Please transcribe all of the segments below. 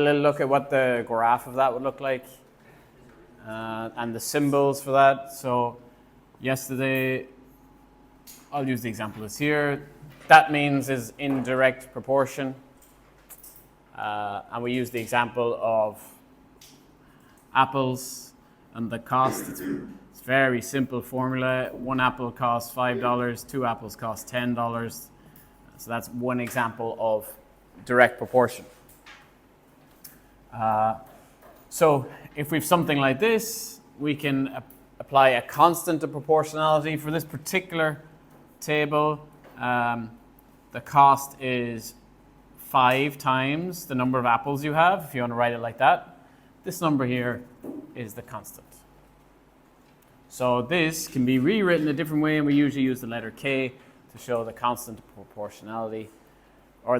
A little look at what the graph of that would look like and the symbols for that. So yesterday, I'll use the example that's here. That means is indirect proportion. And we use the example of apples and the cost. It's a very simple formula. One apple costs $5, two apples cost $10. So that's one example of direct proportion. So if we have something like this, we can apply a constant of proportionality. For this particular table, the cost is 5 times the number of apples you have, if you want to write it like that. This number here is the constant. So this can be rewritten a different way, and we usually use the letter K to show the constant of proportionality, or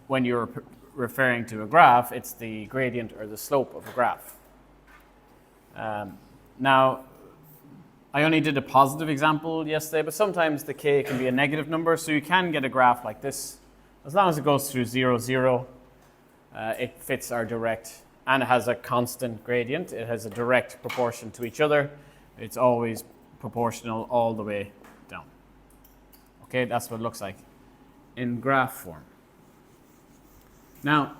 when you're referring to a graph, it's the gradient or the slope of a graph. Now, I only did a positive example yesterday, but sometimes the K can be a negative number, so you can get a graph like this. As long as it goes through 0, 0, it fits our direct, and it has a constant gradient. It has a direct proportion to each other. It's always proportional all the way down. Okay, that's what it looks like in graph form. Now,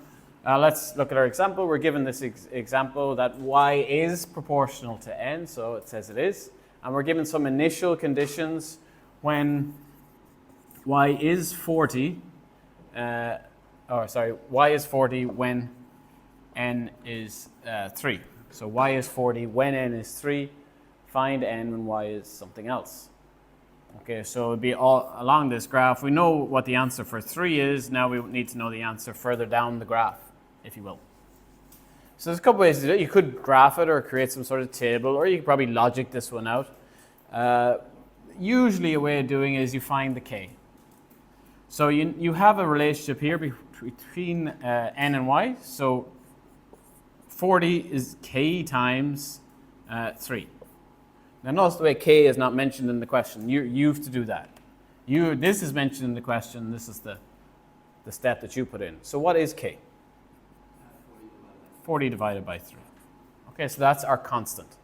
let's look at our example. We're given this example that y is proportional to n, so it says it is. And we're given some initial conditions when y is 40. Y is 40 when n is 3. So y is 40 when n is 3. Find n when y is something else. Okay, so it would be all along this graph. We know what the answer for 3 is. Now we need to know the answer further down the graph, if you will. So there's a couple ways to do it. You could graph it or create some sort of table, or you could probably logic this one out. Usually a way of doing it is you find the k. So you have a relationship here between n and y. So 40 is k times 3. Now notice the way k is not mentioned in the question. You have to do that. This is mentioned in the question. This is the step that you put in. So what is k? 40 divided by 3. Okay, so that's our constant.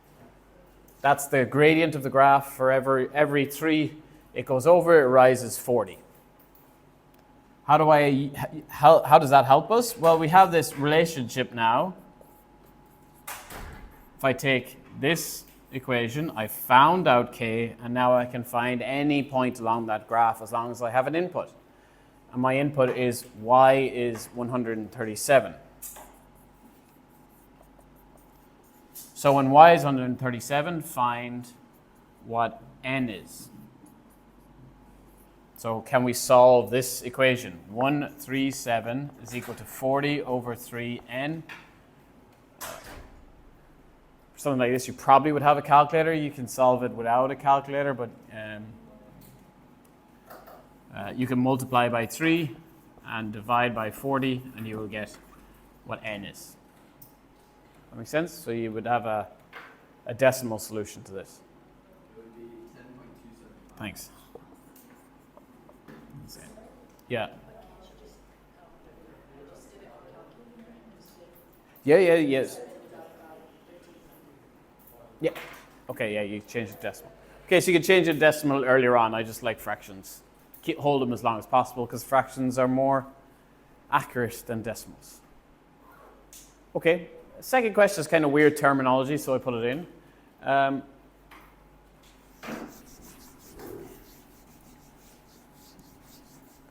That's the gradient of the graph for every 3 it goes over, it rises 40. How does that help us? Well, we have this relationship now. If I take this equation, I found out k, and now I can find any point along that graph as long as I have an input. And my input is y is 137. So when y is 137, find what n is. So can we solve this equation? 137 is equal to 40 over 3n. For something like this, you probably would have a calculator. You can solve it without a calculator, but you can multiply by 3 and divide by 40, and you will get what n is. That makes sense? So you would have a decimal solution to this. It would be 10.275. Thanks. Yeah. Yes. Yeah. Okay, yeah, you changed the decimal. Okay, so you can change the decimal earlier on. I just like fractions. Hold them as long as possible because fractions are more accurate than decimals. Okay, second question is kind of weird terminology, so I put it in.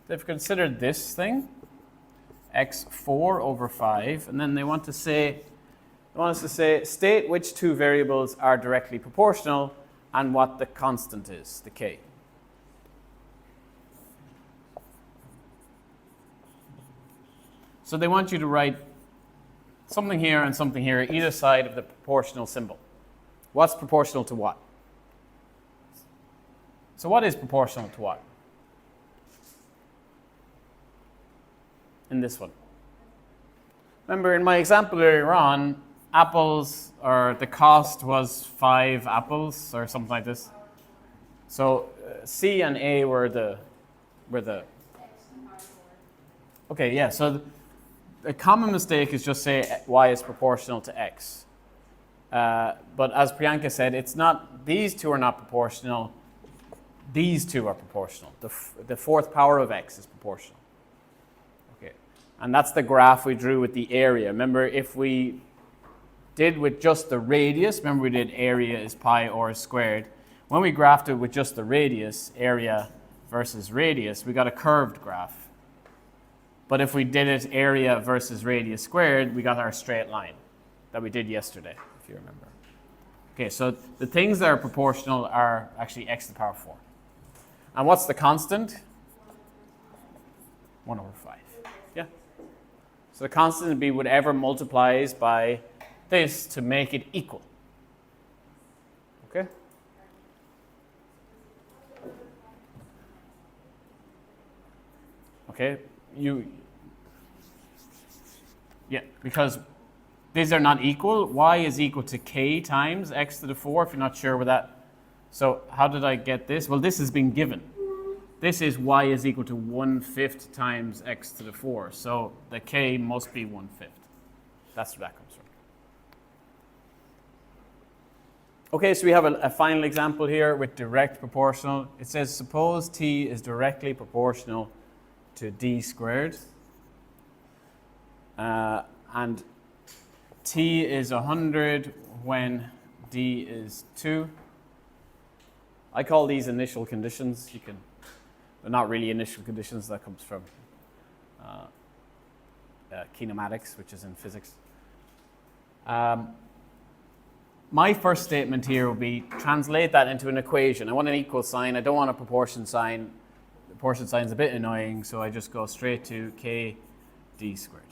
They've considered this thing, x4 over 5, and then they want us to say, state which two variables are directly proportional and what the constant is, the k. So they want you to write something here and something here, either side of the proportional symbol. What's proportional to what? So what is proportional to what? In this one. Remember in my example earlier on, apples, or the cost was 5 apples or something like this. So C and A were the okay, yeah, so a common mistake is just say y is proportional to x. But as Priyanka said, it's not, these two are not proportional. These two are proportional. The fourth power of x is proportional. Okay, and that's the graph we drew with the area. Remember, if we did with just the radius, remember we did area is pi r squared. When we graphed it with just the radius, area versus radius, we got a curved graph. But if we did it area versus radius squared, we got our straight line that we did yesterday, if you remember. Okay, so the things that are proportional are actually x to the power 4. And what's the constant? 1 over 5. Yeah. So the constant would be whatever multiplies by this to make it equal. Okay? Okay, yeah, because these are not equal. Y is equal to k times x to the 4, if you're not sure with that. So how did I get this? Well, this has been given. This is y is equal to 1/5 times x to the 4. So the k must be 1/5. That's where that comes from. Okay, so we have a final example here with direct proportional. It says, suppose t is directly proportional to d squared. And t is 100 when d is 2. I call these initial conditions. They're not really initial conditions. That comes from kinematics, which is in physics. My first statement here will be translate that into an equation. I want an equal sign. I don't want a proportion sign. The proportion sign is a bit annoying, so I just go straight to k d squared.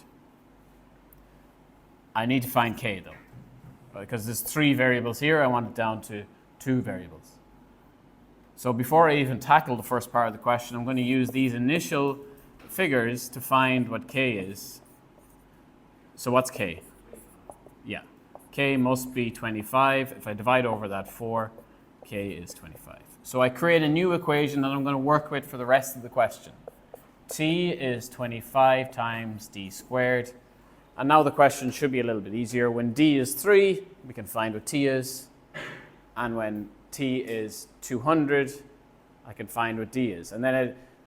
I need to find k though, because there's 3 variables here. I want it down to 2 variables. So before I even tackle the first part of the question, I'm going to use these initial figures to find what k is. So what's k? Yeah, k must be 25. If I divide over that 4, k is 25. So I create a new equation that I'm going to work with for the rest of the question. T is 25 times d squared. And now the question should be a little bit easier. When d is 3, we can find what t is. And when t is 200, I can find what d is. And then